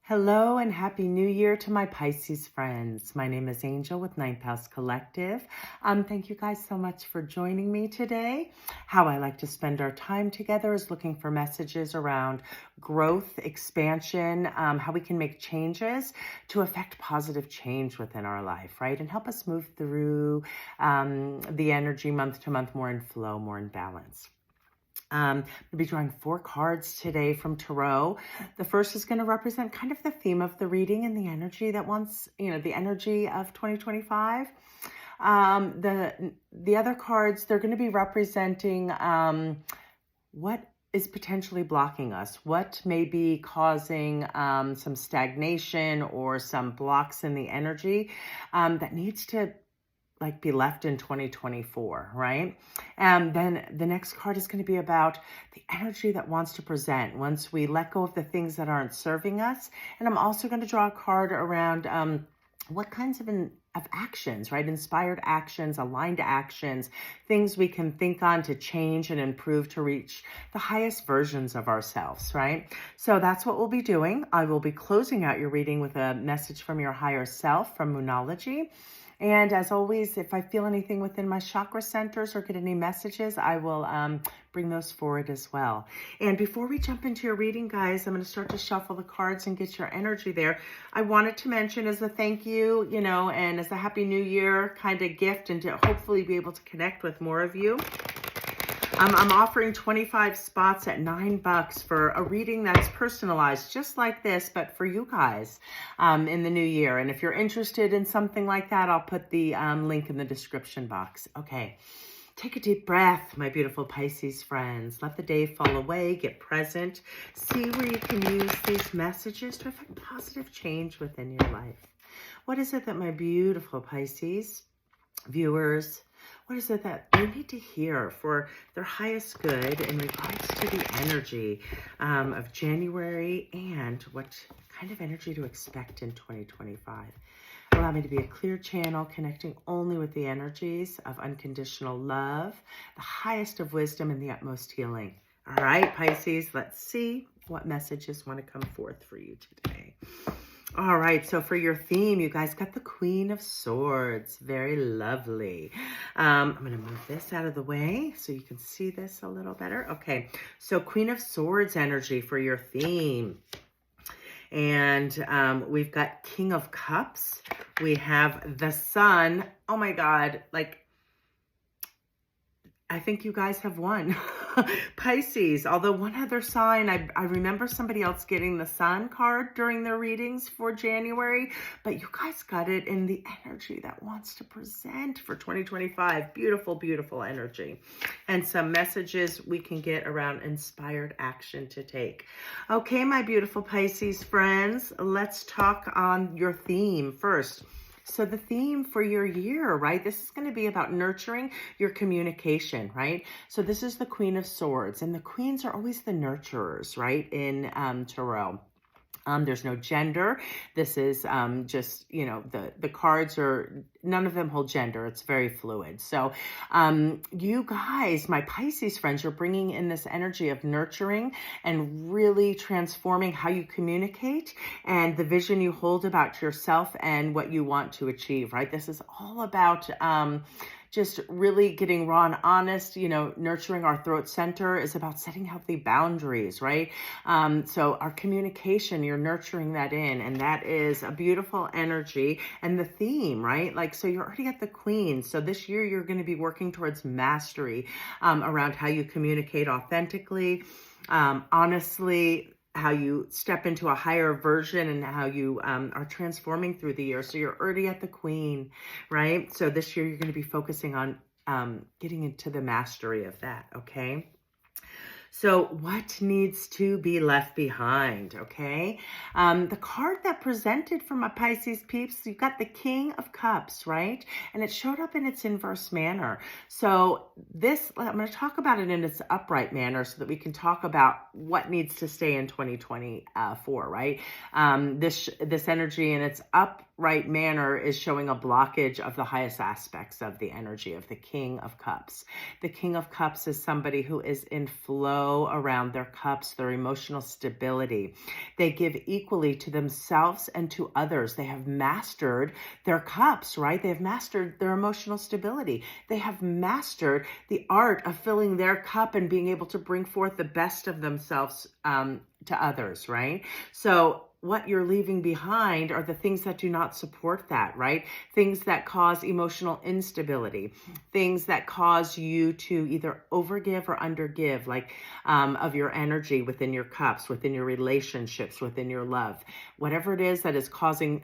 Hello and Happy New Year to my Pisces friends. My name is Angel with Ninth House Collective. Thank you guys so much for joining me today. How I like to spend our time together is looking for messages around growth, expansion, how we can make changes to affect positive change within our life, right? And help us move through the energy month to month more in flow, more in balance. We'll be drawing 4 cards today from Tarot. The first is going to represent kind of the theme of the reading and the energy that wants, the energy of 2025. The other cards, they're going to be representing what is potentially blocking us, what may be causing some stagnation or some blocks in the energy that needs to be left in 2024, right? And then the next card is going to be about the energy that wants to present once we let go of the things that aren't serving us. And I'm also going to draw a card around what kinds of actions, right? Inspired actions, aligned actions, things we can think on to change and improve to reach the highest versions of ourselves, right? So that's what we'll be doing. I will be closing out your reading with a message from your higher self from Moonology. And as always, if I feel anything within my chakra centers or get any messages, I will bring those forward as well. And before we jump into your reading, guys, I'm going to start to shuffle the cards and get your energy there. I wanted to mention as a thank you, and as a Happy New Year kind of gift, and to hopefully be able to connect with more of you. I'm offering 25 spots at $9 for a reading that's personalized, just like this, but for you guys in the new year. And if you're interested in something like that, I'll put the link in the description box. Okay, take a deep breath, my beautiful Pisces friends. Let the day fall away, get present. See where you can use these messages to affect positive change within your life. What is it that my beautiful Pisces viewers, what is it that they need to hear for their highest good in regards to the energy of January and what kind of energy to expect in 2025? Allow me to be a clear channel connecting only with the energies of unconditional love, the highest of wisdom, and the utmost healing. All right, Pisces, let's see what messages want to come forth for you today. All right, so for your theme, you guys got the Queen of Swords. Very lovely. I'm going to move this out of the way so you can see this a little better. Okay, so Queen of Swords energy for your theme. And we've got King of Cups. We have the Sun. Oh my God, I think you guys have won. Pisces, although one other sign, I remember somebody else getting the Sun card during their readings for January, but you guys got it in the energy that wants to present for 2025. Beautiful, beautiful energy. And some messages we can get around inspired action to take. Okay, my beautiful Pisces friends, let's talk on your theme first. So the theme for your year, right? This is going to be about nurturing your communication, right? So this is the Queen of Swords, and the queens are always the nurturers, right? In Tarot. There's no gender. This is just, the cards are, none of them hold gender. It's very fluid. So you guys, my Pisces friends, you're bringing in this energy of nurturing and really transforming how you communicate and the vision you hold about yourself and what you want to achieve, right? This is all about just really getting raw and honest. Nurturing our throat center is about setting healthy boundaries, right? So our communication, you're nurturing that in, and that is a beautiful energy. And the theme, right? So you're already at the Queen. So this year you're going to be working towards mastery around how you communicate authentically, honestly, how you step into a higher version and how you are transforming through the year. So you're already at the Queen, right? So this year you're going to be focusing on getting into the mastery of that, okay? So what needs to be left behind, okay? The card that presented for my Pisces peeps, you've got the King of Cups, right? And it showed up in its inverse manner. So this, I'm going to talk about it in its upright manner so that we can talk about what needs to stay in 2024, right? This energy in its upright manner is showing a blockage of the highest aspects of the energy of the King of Cups. The King of Cups is somebody who is in flow flow around their cups, their emotional stability. They give equally to themselves and to others. They have mastered their cups, right? They have mastered their emotional stability. They have mastered the art of filling their cup and being able to bring forth the best of themselves to others, right? So what you're leaving behind are the things that do not support that, right? Things that cause emotional instability, things that cause you to either overgive or undergive, like of your energy within your cups, within your relationships, within your love. Whatever it is that is causing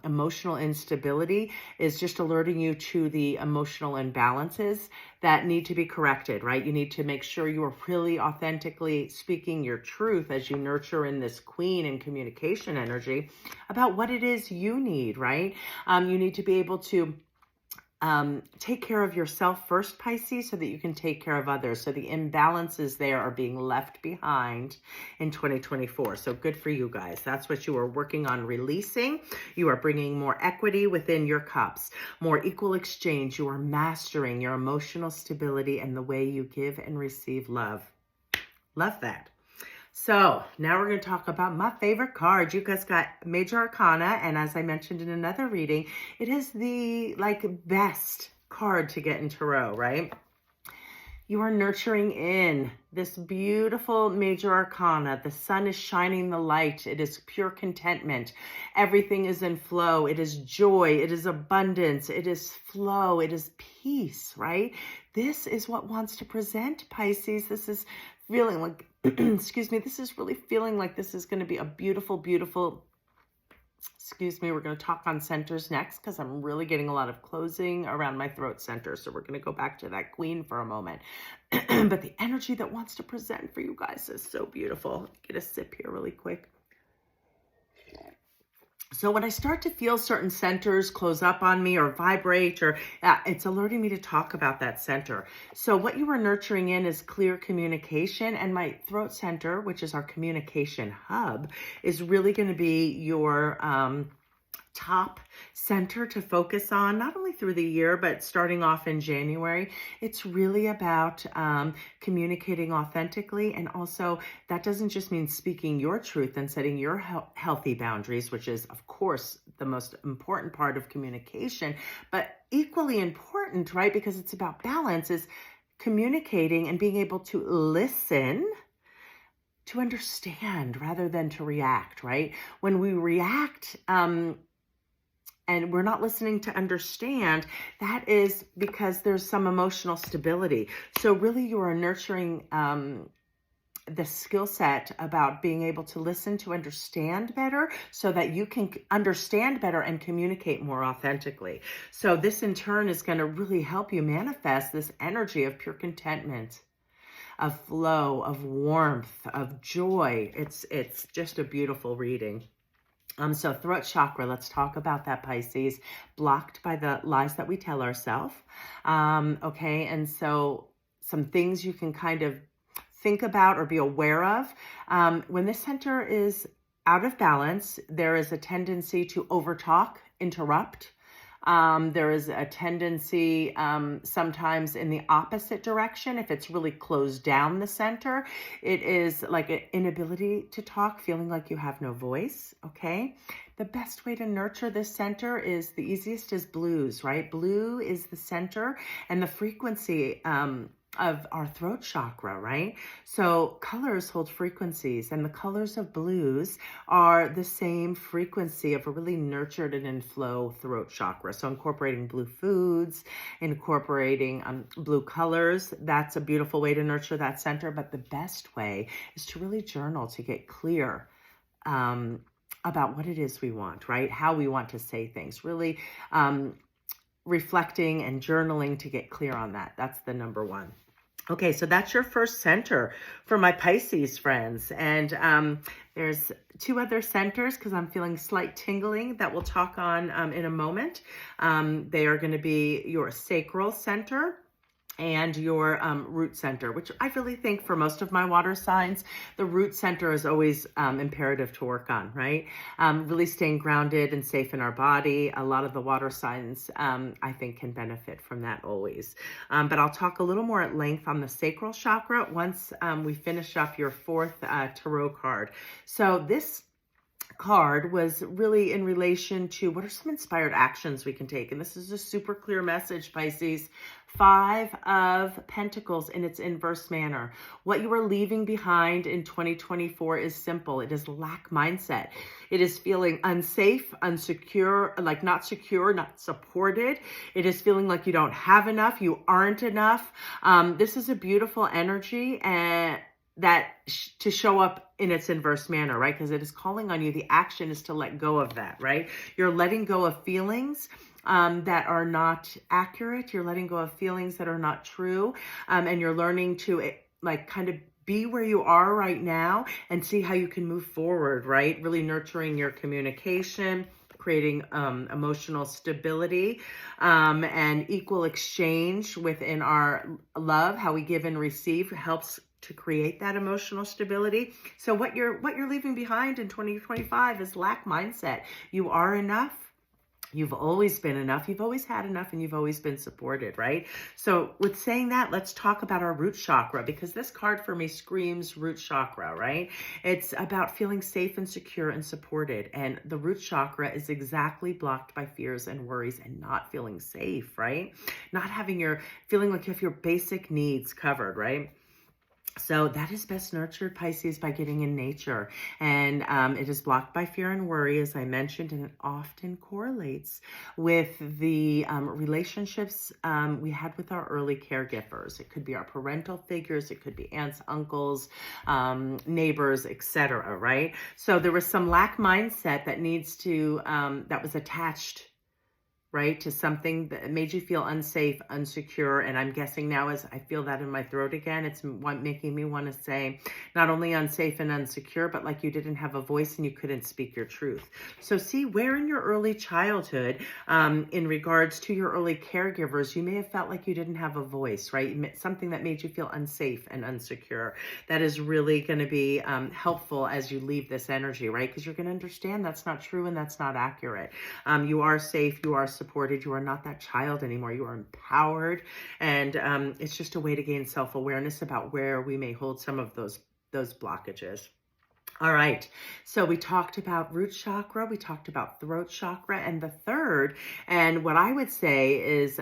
emotional instability is just alerting you to the emotional imbalances that need to be corrected, right? You need to make sure you are really authentically speaking your truth as you nurture in this queen and communication energy about what it is you need, right? You need to be able to take care of yourself first, Pisces, so that you can take care of others. So the imbalances there are being left behind in 2024. So good for you guys. That's what you are working on releasing. You are bringing more equity within your cups, more equal exchange. You are mastering your emotional stability and the way you give and receive love. Love that. So now we're going to talk about my favorite card. You guys got Major Arcana, and as I mentioned in another reading, it is the best card to get in Tarot, right? You are nurturing in this beautiful Major Arcana. The sun is shining the light. It is pure contentment. Everything is in flow. It is joy. It is abundance. It is flow. It is peace, right? This is what wants to present, Pisces. This is feeling like, excuse me, this is really feeling like this is going to be a beautiful, beautiful, excuse me, we're going to talk on centers next because I'm really getting a lot of closing around my throat center. So we're going to go back to that queen for a moment. But the energy that wants to present for you guys is so beautiful. Get a sip here really quick. So when I start to feel certain centers close up on me or vibrate, or it's alerting me to talk about that center. So what you are nurturing in is clear communication, and my throat center, which is our communication hub, is really going to be your top center to focus on, not only through the year, but starting off in January. It's really about communicating authentically. And also that doesn't just mean speaking your truth and setting your healthy boundaries, which is of course the most important part of communication, but equally important, right? Because it's about balance, is communicating and being able to listen, to understand rather than to react, right? When we react, and we're not listening to understand, that is because there's some emotional stability. So really you are nurturing the skill set about being able to listen to understand better so that you can understand better and communicate more authentically. So this in turn is going to really help you manifest this energy of pure contentment, of flow, of warmth, of joy. It's just a beautiful reading. So throat chakra, let's talk about that, Pisces. Blocked by the lies that we tell ourselves. Okay, and so some things you can kind of think about or be aware of. When this center is out of balance, there is a tendency to overtalk, interrupt. There is a tendency sometimes in the opposite direction. If it's really closed down the center, it is like an inability to talk, feeling like you have no voice, okay? The best way to nurture this center is, the easiest is blues, right? Blue is the center and the frequency of our throat chakra, right? So colors hold frequencies, and the colors of blues are the same frequency of a really nurtured and in flow throat chakra. So incorporating blue foods, incorporating blue colors, that's a beautiful way to nurture that center. But the best way is to really journal, to get clear about what it is we want, right? How we want to say things, really reflecting and journaling to get clear on that. That's the number one. Okay, so that's your first center for my Pisces friends. And there's two other centers because I'm feeling slight tingling that we'll talk on in a moment. They are going to be your sacral center and your root center, which I really think for most of my water signs, the root center is always imperative to work on, right? Really staying grounded and safe in our body. A lot of the water signs, I think, can benefit from that always. But I'll talk a little more at length on the sacral chakra once we finish up your fourth tarot card. So this card was really in relation to what are some inspired actions we can take. And this is a super clear message, Pisces. 5 of Pentacles in its inverse manner. What you are leaving behind in 2024 is simple. It is lack mindset. It is feeling unsafe, unsecure, like not secure, not supported. It is feeling like you don't have enough, you aren't enough. This is a beautiful energy and to show up in its inverse manner, right? Because it is calling on you. The action is to let go of that, right? You're letting go of feelings that are not accurate. You're letting go of feelings that are not true. And you're learning to like kind of be where you are right now and see how you can move forward, right? Really nurturing your communication, creating emotional stability and equal exchange within our love. How we give and receive helps to create that emotional stability. So what you're leaving behind in 2025 is lack mindset. You are enough. You've always been enough. You've always had enough, and you've always been supported, right? So with saying that, let's talk about our root chakra, because this card for me screams root chakra, right? It's about feeling safe and secure and supported. And the root chakra is exactly blocked by fears and worries and not feeling safe, right? Not feeling like you have your basic needs covered, right? So that is best nurtured, Pisces, by getting in nature. And it is blocked by fear and worry, as I mentioned, and it often correlates with the relationships we had with our early caregivers. It could be our parental figures, it could be aunts, uncles, neighbors, etc., right? So there was some lack mindset that that was attached, right, to something that made you feel unsafe, unsecure. And I'm guessing now, as I feel that in my throat again, it's making me want to say not only unsafe and unsecure, but like you didn't have a voice and you couldn't speak your truth. So see, where in your early childhood, in regards to your early caregivers, you may have felt like you didn't have a voice, right? Something that made you feel unsafe and unsecure. That is really going to be helpful as you leave this energy, right? Because you're going to understand that's not true and that's not accurate. You are safe, you are supported, you are not that child anymore, you are empowered, and it's just a way to gain self-awareness about where we may hold some of those blockages. All right, so we talked about root chakra, we talked about throat chakra, and the third, and what I would say is,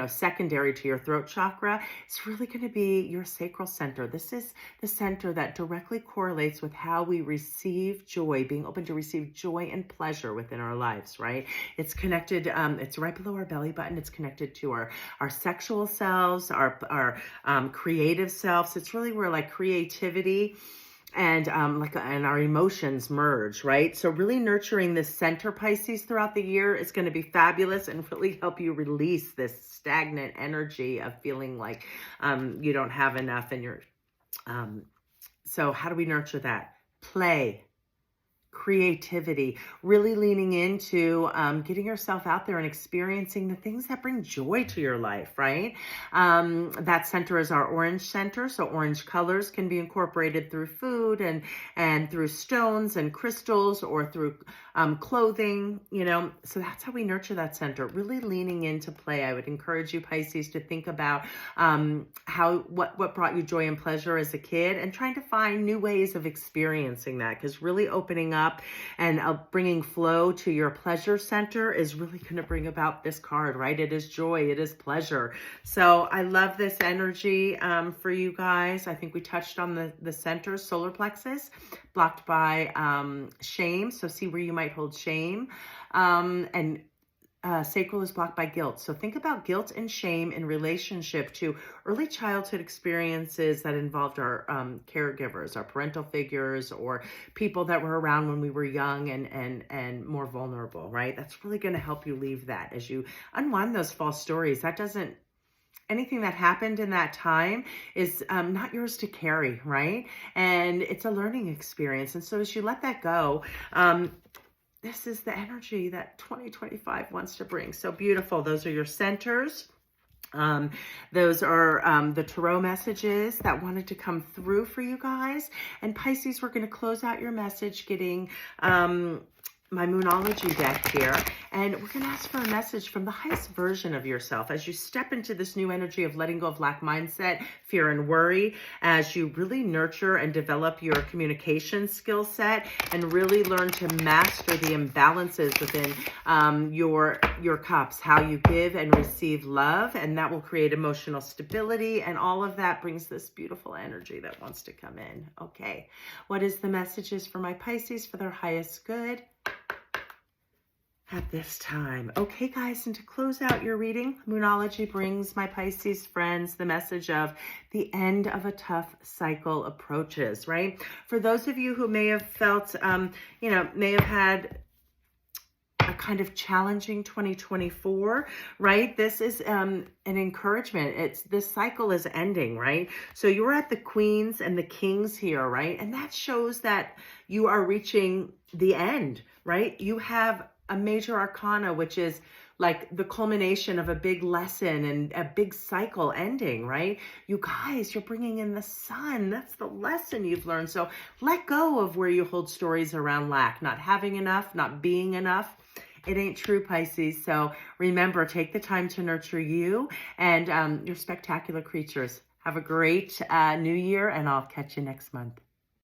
secondary to your throat chakra, it's really going to be your sacral center. This is the center that directly correlates with how we receive joy, being open to receive joy and pleasure within our lives, right? It's connected, it's right below our belly button. It's connected to our sexual selves, our creative selves. It's really where like creativity and our emotions merge, right? So really nurturing this center, Pisces, throughout the year is going to be fabulous and really help you release this stagnant energy of feeling like you don't have enough, and you're so how do we nurture that? Play, creativity, really leaning into getting yourself out there and experiencing the things that bring joy to your life, right? That center is our orange center. So orange colors can be incorporated through food and through stones and crystals, or through clothing, so that's how we nurture that center, really leaning into play. I would encourage you, Pisces, to think about what brought you joy and pleasure as a kid, and trying to find new ways of experiencing that, because really opening up and bringing flow to your pleasure center is really going to bring about this card, right? It is joy, it is pleasure. So I love this energy for you guys. I think we touched on the center, solar plexus, blocked by shame. So see where you might hold shame. And sacral is blocked by guilt. So think about guilt and shame in relationship to early childhood experiences that involved our caregivers, our parental figures, or people that were around when we were young and more vulnerable, right? That's really going to help you leave that as you unwind those false stories. Anything that happened in that time is not yours to carry, right? And it's a learning experience. And so as you let that go, this is the energy that 2025 wants to bring. So beautiful. Those are your centers. Um, those are the tarot messages that wanted to come through for you guys. And Pisces, we're going to close out your message getting my Moonology deck here. And we're going to ask for a message from the highest version of yourself as you step into this new energy of letting go of lack mindset, fear, and worry, as you really nurture and develop your communication skill set and really learn to master the imbalances within your cups, how you give and receive love, and that will create emotional stability, and all of that brings this beautiful energy that wants to come in. Okay, what is the messages for my Pisces for their highest good at this time? Okay, guys, and to close out your reading, Moonology brings my Pisces friends the message of the end of a tough cycle approaches, right? For those of you who may have felt, may have had a kind of challenging 2024, right? This is an encouragement. This cycle is ending, right? So you're at the Queens and the Kings here, right? And that shows that you are reaching the end, right? You have a major arcana, which is like the culmination of a big lesson and a big cycle ending, right? You guys, you're bringing in the sun. That's the lesson you've learned. So let go of where you hold stories around lack, not having enough, not being enough. It ain't true, Pisces. So remember, take the time to nurture you and your spectacular creatures. Have a great new year, and I'll catch you next month.